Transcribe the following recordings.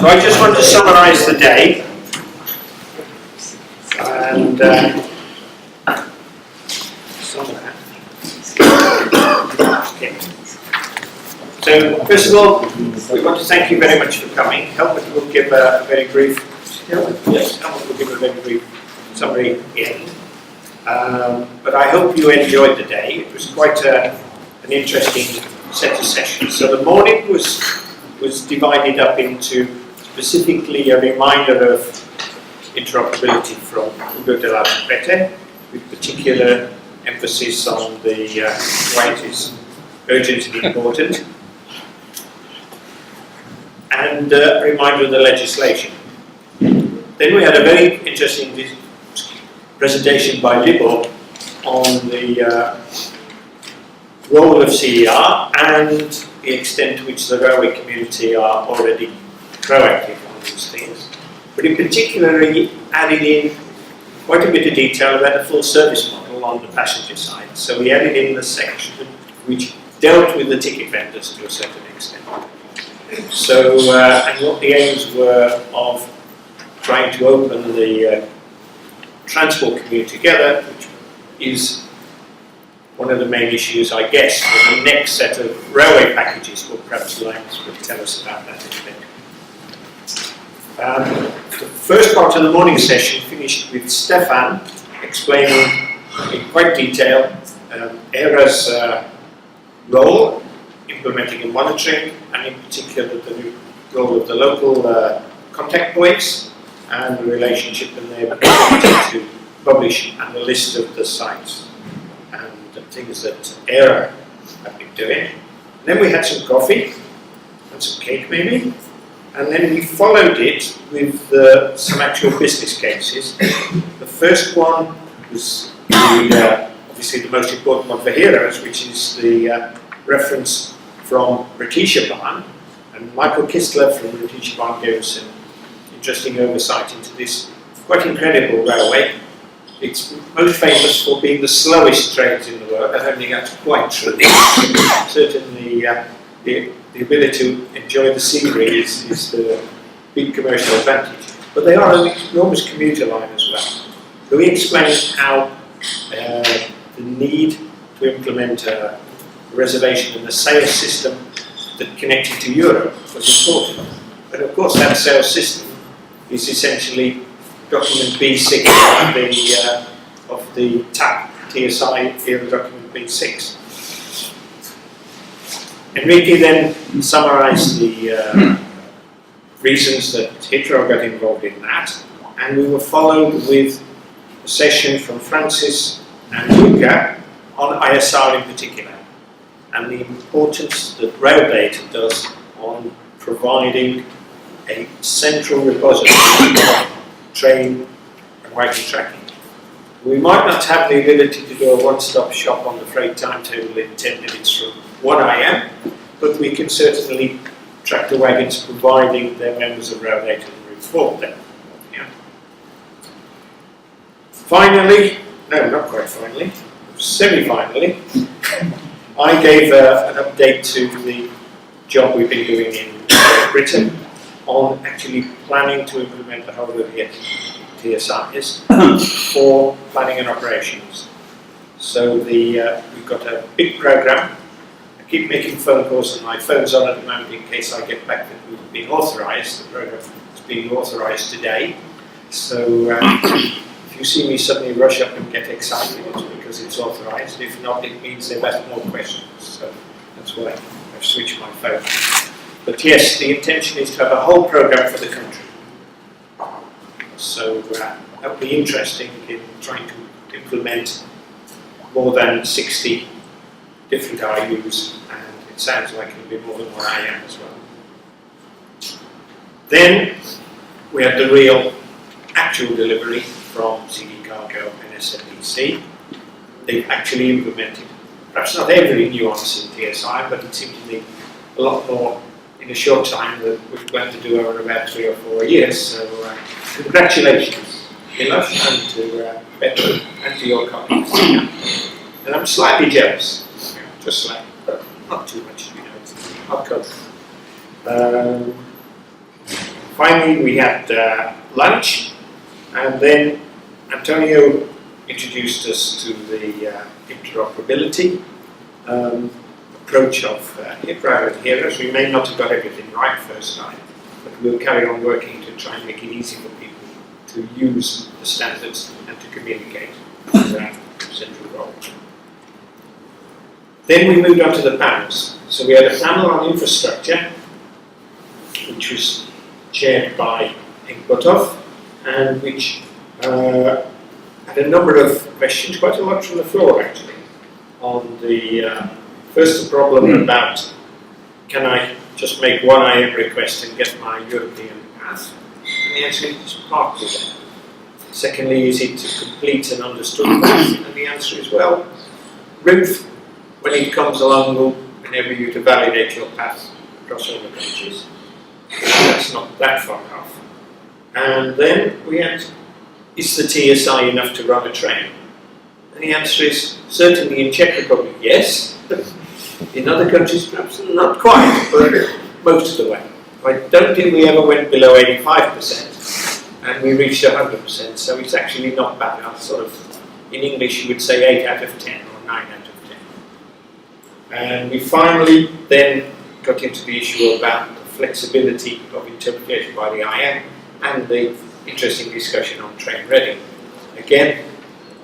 So I just want to summarise the day, and okay. So first of all, we want to thank you very much for coming. Helmut will give a very brief. Yes, Helmut will give a very brief summary at the end. But I hope you enjoyed the day. It was quite an interesting set of sessions. So the morning was divided up into specifically a reminder of interoperability from Hugo de la Rete, with particular emphasis on why it is urgently important, and a reminder of the legislation. Then we had a very interesting presentation by Libor on the role of CER and the extent to which the railway community are already proactive on these things. But in particular, he added in quite a bit of detail about a full service model on the passenger side. So he added in the section which dealt with the ticket vendors to a certain extent. So, and what the aims were of trying to open the transport community together, which is one of the main issues, I guess, for the next set of railway packages. Well, perhaps Lance will tell us about that in a bit. The first part of the morning session finished with Stefan explaining in quite detail ERA's role, implementing and monitoring, and in particular the role of the local contact points and the relationship and their ability to publish and the list of the sites and the things that ERA have been doing. And then we had some coffee and some cake maybe, and then we followed it with some actual business cases. The first one was obviously the most important one for heroes, which is the reference from Britische Bahn, and Michael Kistler from Britische Bahn gave us an interesting oversight into this quite incredible railway. It's most famous for being the slowest trains in the world. I don't think that's quite true. Certainly the ability to enjoy the scenery is the big commercial advantage. But they are an enormous commuter line as well. So we explained how the need to implement a reservation and a sales system that connected to Europe was important. But of course that sales system is essentially document B6 of the TAP TSI era document B6. Enrique then summarised the reasons that Hitro got involved in that, and we were followed with a session from Francis and Luca on ISR in particular, and the importance that rail data does on providing a central repository of train and wagon tracking. We might not have the ability to do a one-stop shop on the freight timetable in 10 minutes from 1 AM, but we can certainly track the wagons providing their members of rail data and report them. Yeah. Finally, no, not quite finally, semi-finally, I gave an update to the job we've been doing in Britain on actually planning to implement the whole of the TSIs for planning and operations. So we've got a big program. I keep making phone calls and my phone's on at the moment in case I get back that we've been authorised. The program is being authorised today. So if you see me suddenly rush up and get excited, it's because it's authorised. If not, it means they've asked more questions. So that's why I've switched my phone. But yes, the intention is to have a whole program for the country. So that will be interesting in trying to implement more than 60 different IUs, and it sounds like it'll be more than what I am as well. Then we had the real actual delivery from CD Cargo and SMBC. They've actually implemented, perhaps not every nuance in TSI, but it seems to be a lot more in a short time that we plan to do over about 3 or 4 years. So congratulations, Milos, and to Beto and to your colleagues. And I'm slightly jealous, just slightly, but not too much, you know. I'll cope. finally we had lunch, and then Antonio introduced us to the interoperability approach of HIPRA and HERAs. We may not have got everything right first time, but we'll carry on working to try and make it easy for people to use the standards and to communicate with our central role. Then we moved on to the panels. So we had a panel on infrastructure, which was chaired by Botov, and which had a number of questions, quite a lot from the floor actually, on the first the problem about, can I just make one IM request and get my European path? And the answer is partly that. Secondly, is it to complete an understood path? And the answer is, well, RIMF, when it comes along, will enable you to validate your path across all the countries. That's not that far off. And then we had, is the TSI enough to run a train? And the answer is, certainly in Czech Republic, yes. In other countries, perhaps not quite, but most of the way. I don't think we ever went below 85%, and we reached 100%, so it's actually not bad. Sort of, in English, you would say 8 out of 10 or 9 out of 10. And we finally then got into the issue about the flexibility of interpretation by the IM and the interesting discussion on train ready. Again,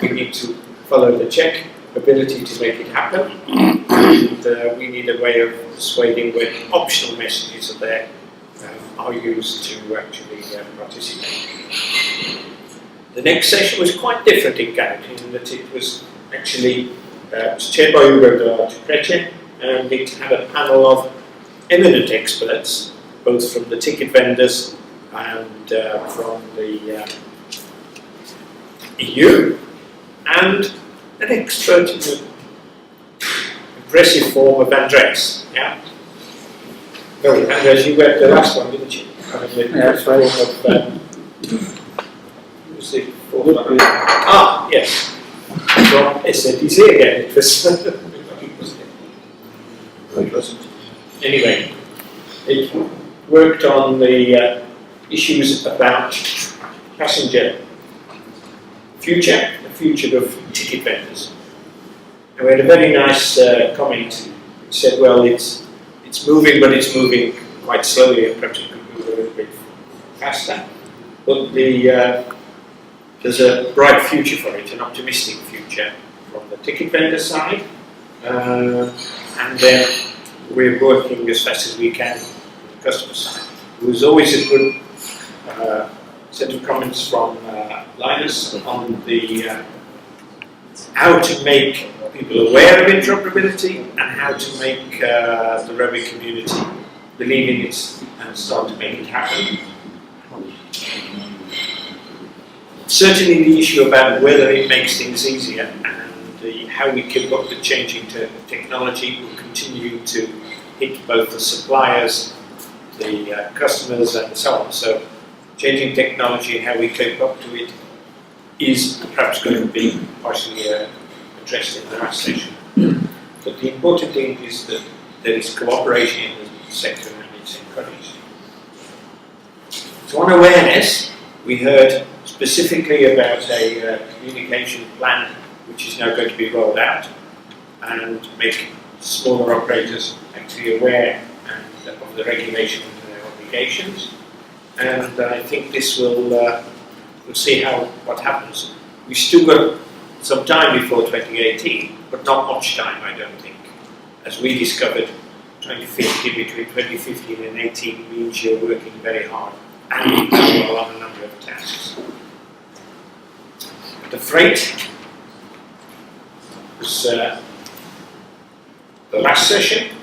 we need to follow the Czech ability to make it happen, and we need a way of persuading when optional messages are there are used to actually participate. The next session was quite different in character in that it was actually chaired by Ugo Preche, and it had a panel of eminent experts, both from the ticket vendors and from the EU, and an expert in the impressive form of Andres. Yeah? No, Andres, you were the last one, didn't you? That's right. Who was the fourth one? Ah, yes. From SNDC again. It was. Anyway, it worked on the issues about passenger future, the future of ticket vendors. And we had a very nice comment which said, well, it's moving, but it's moving quite slowly, and perhaps it could move a little bit faster. But there's a bright future for it, an optimistic future from the ticket vendor side. And then we're working as fast as we can on the customer side. There was always a good set of comments from Linus on the how to make people aware of interoperability and how to make the Revit community believe in it and start to make it happen. Certainly the issue about whether it makes things easier and how we keep up the changing technology will continue to hit both the suppliers, the customers and so on. So changing technology and how we keep up to it is perhaps going to be partially addressed in the last session. But the important thing is that there is cooperation in the sector and it's encouraged. So on awareness, we heard specifically about a communication plan which is now going to be rolled out and make smaller operators actually aware of the regulation and their obligations. And I think this will we'll see what happens. We've still got some time before 2018, but not much time, I don't think. As we discovered, 2015, between 2015 and 2018 means you're working very hard and parallel on a number of tasks. The freight was the last session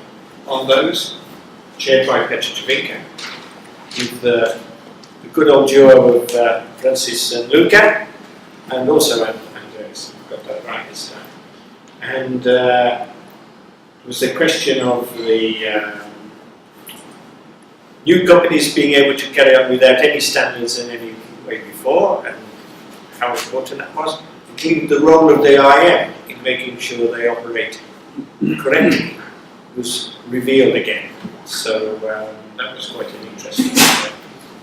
on those, chaired by Petr Čevinka, with the good old duo of Francis and Luca, and also Andres, got that right this time. And it was the question of the new companies being able to carry on without any standards in any way before, and how important that was, including the role of the IM in making sure they operate correctly, was revealed again. So that was quite an interesting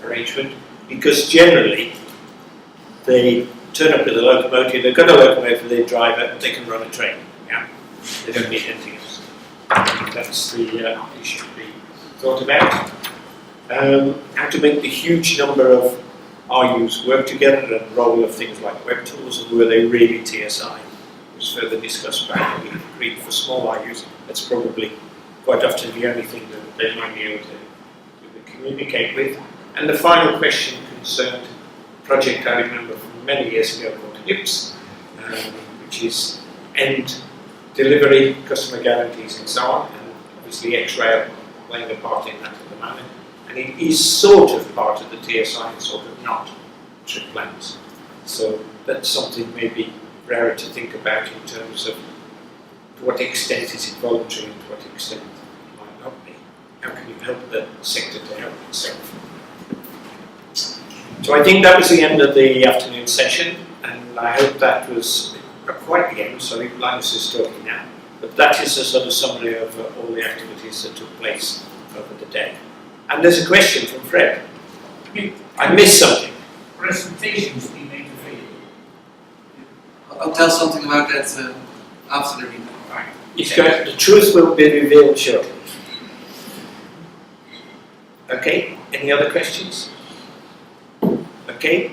arrangement, because generally they turn up with a locomotive, they've got a locomotive for their driver, they can run a train. Yeah? They don't need anything else. That's the issue to be thought about. How to make the huge number of RUs work together, and the role of things like web tools, and were they really TSI? Was further discussed back. We agreed for small RUs, that's probably quite often the only thing that they might be able to communicate with. And the final question concerned a project I remember from many years ago called HIPS, which is end delivery, customer guarantees and so on, and obviously X-Rail playing a part in that at the moment. And it is sort of part of the TSI and sort of not trip plans. So that's something maybe rarer to think about in terms of to what extent is it voluntary and to what extent it might not be. How can you help the sector to help itself? So I think that was the end of the afternoon session, and I hope that was quite the end. Sorry, Linus is talking now, but that is a sort of summary of all the activities that took place over the day. And there's a question from Fred. I missed something. Presentations being made available. I'll tell something about that after the meeting. Right. The truth will be revealed shortly. Okay, any other questions? Okay,